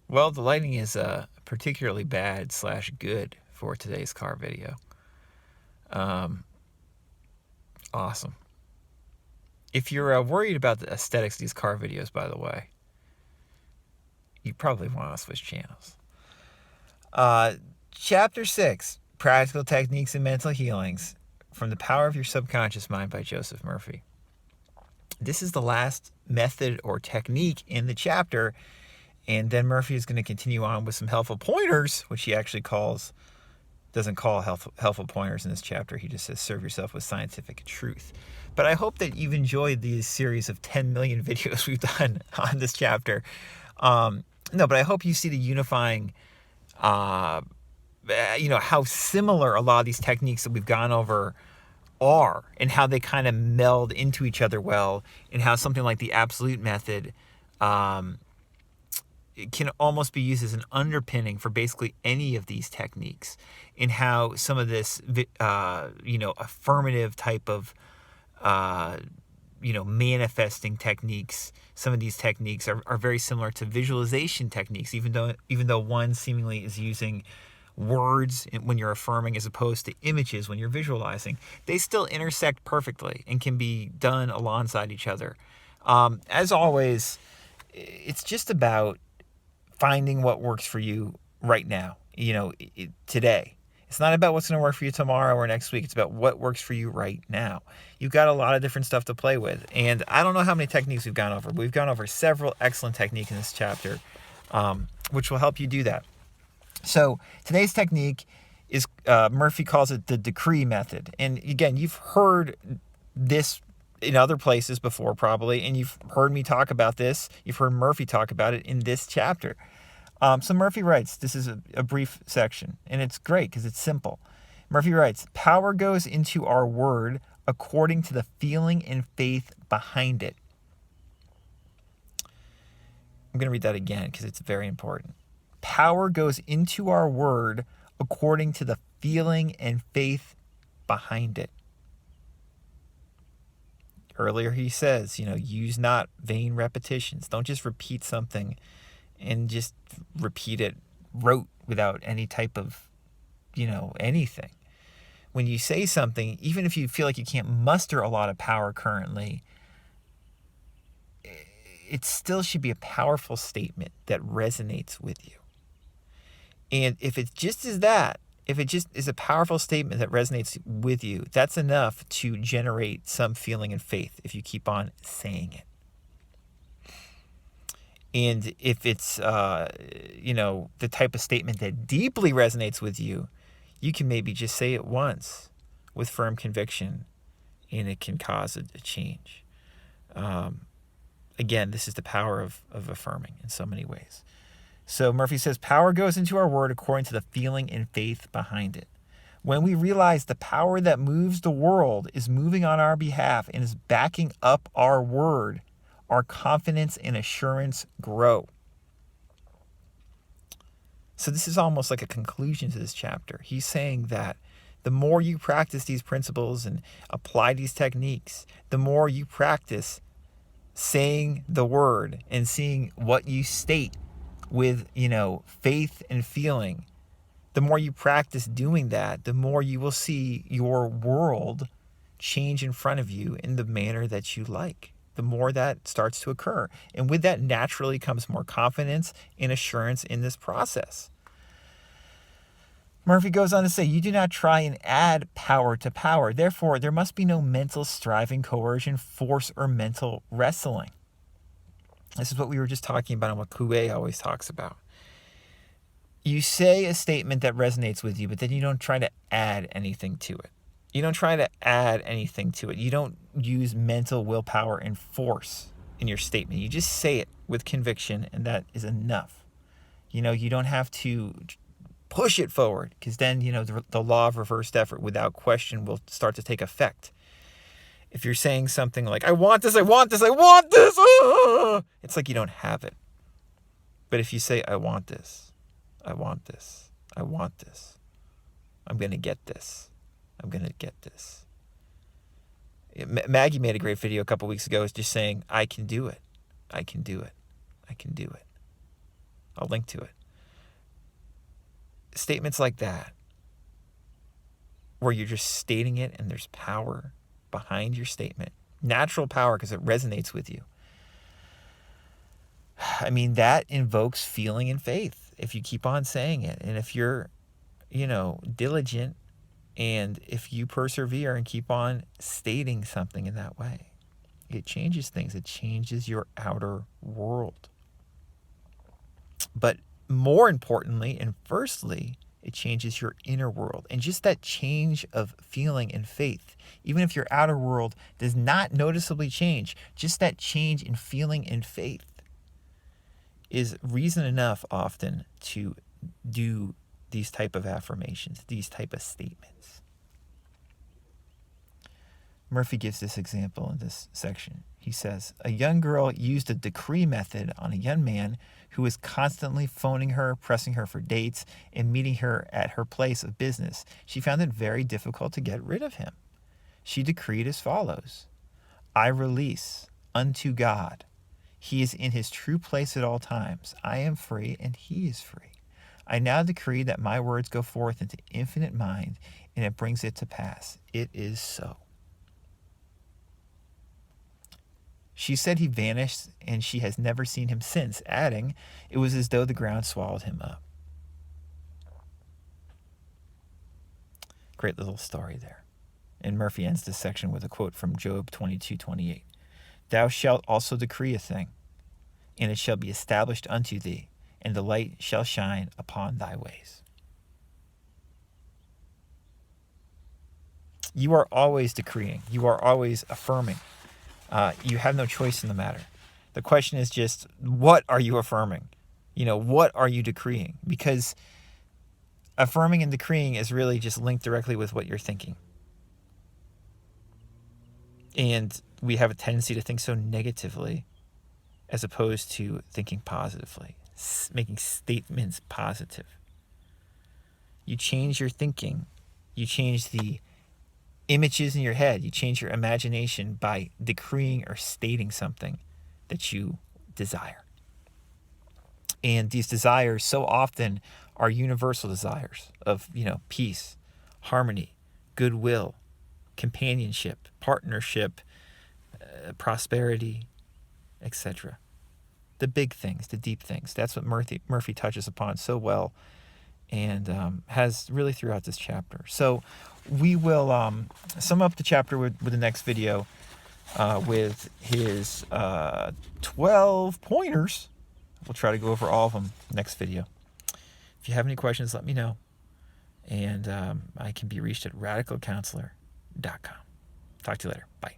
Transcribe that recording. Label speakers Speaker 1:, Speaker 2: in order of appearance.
Speaker 1: Well, the lighting is particularly bad slash good for today's car video. Awesome. If you're worried about the aesthetics of these car videos, by the way, you probably want to switch channels. Chapter 6, Practical Techniques and Mental Healings from the Power of Your Subconscious Mind by Joseph Murphy. This is the last method or technique in the chapter, and then Murphy is going to continue on with some helpful pointers, which he actually doesn't call helpful pointers in this chapter. He just says serve yourself with scientific truth. But I hope that you've enjoyed these series of 10 million videos we've done on this chapter. But I hope you see the unifying, how similar a lot of these techniques that we've gone over are, and how they kind of meld into each other well, and how something like the absolute method it can almost be used as an underpinning for basically any of these techniques, in how some of this, affirmative type of, manifesting techniques, some of these techniques are very similar to visualization techniques, even though one seemingly is using words when you're affirming as opposed to images when you're visualizing. They still intersect perfectly and can be done alongside each other. As always, it's just about finding what works for you right now, today. It's not about what's going to work for you tomorrow or next week. It's about what works for you right now. You've got a lot of different stuff to play with. And I don't know how many techniques we've gone over. We've gone over several excellent techniques in this chapter, which will help you do that. So today's technique is, Murphy calls it the decree method. And again, you've heard this in other places before probably, and you've heard me talk about this. You've heard Murphy talk about it in this chapter. So Murphy writes, this is a brief section, and it's great because it's simple. Murphy writes, power goes into our word according to the feeling and faith behind it. I'm going to read that again because it's very important. Power goes into our word according to the feeling and faith behind it. Earlier he says, use not vain repetitions. Don't just repeat something and just repeat it rote without any type of, anything. When you say something, even if you feel like you can't muster a lot of power currently, it still should be a powerful statement that resonates with you. And if it just is that, if it just is a powerful statement that resonates with you, that's enough to generate some feeling and faith if you keep on saying it. And if it's, the type of statement that deeply resonates with you, you can maybe just say it once with firm conviction, and it can cause a change. Again, this is the power of affirming in so many ways. So Murphy says, power goes into our word according to the feeling and faith behind it. When we realize the power that moves the world is moving on our behalf and is backing up our word, our confidence and assurance grow. So this is almost like a conclusion to this chapter. He's saying that the more you practice these principles and apply these techniques, the more you practice saying the word and seeing what you state with, faith and feeling, the more you practice doing that, the more you will see your world change in front of you in the manner that you like. The more that starts to occur. And with that naturally comes more confidence and assurance in this process. Murphy goes on to say, you do not try and add power to power. Therefore, there must be no mental striving, coercion, force, or mental wrestling. This is what we were just talking about and what Coué always talks about. You say a statement that resonates with you, but then you don't try to add anything to it. You don't try to add anything to it. You don't use mental willpower and force in your statement. You just say it with conviction, and that is enough. You don't have to push it forward, because then, the law of reversed effort without question will start to take effect. If you're saying something like, I want this, I want this, I want this, it's like you don't have it. But if you say, I want this, I want this, I want this, I'm going to get this, I'm going to get this. Maggie made a great video a couple weeks ago, just saying, I can do it, I can do it, I can do it. I'll link to it. Statements like that, where you're just stating it and there's power behind your statement, natural power because it resonates with you. I mean, that invokes feeling and faith if you keep on saying it. And if you're, diligent, and if you persevere and keep on stating something in that way, it changes things. It changes your outer world. But more importantly, and firstly, it changes your inner world. And just that change of feeling and faith, even if your outer world does not noticeably change, just that change in feeling and faith is reason enough often to do these type of affirmations, these type of statements. Murphy gives this example in this section. He says, a young girl used a decree method on a young man who was constantly phoning her, pressing her for dates, and meeting her at her place of business. She found it very difficult to get rid of him. She decreed as follows: I release unto God. He is in his true place at all times. I am free and he is free. I now decree that my words go forth into infinite mind, and it brings it to pass. It is so. She said he vanished, and she has never seen him since, adding, it was as though the ground swallowed him up. Great little story there. And Murphy ends this section with a quote from Job 22:28. Thou shalt also decree a thing, and it shall be established unto thee, and the light shall shine upon thy ways. You are always decreeing. You are always affirming. You have no choice in the matter. The question is just, what are you affirming? What are you decreeing? Because affirming and decreeing is really just linked directly with what you're thinking. And we have a tendency to think so negatively as opposed to thinking positively, making statements positive. You change your thinking. You change the images in your head. You change your imagination by decreeing or stating something that you desire. And these desires so often are universal desires of, peace, harmony, goodwill, companionship, partnership, prosperity, etc. The big things, the deep things. That's what Murphy touches upon so well, and has really throughout this chapter. So we will sum up the chapter with the next video with his 12 pointers. We'll try to go over all of them next video. If you have any questions, let me know. And I can be reached at radicalcounselor.com. Talk to you later. Bye.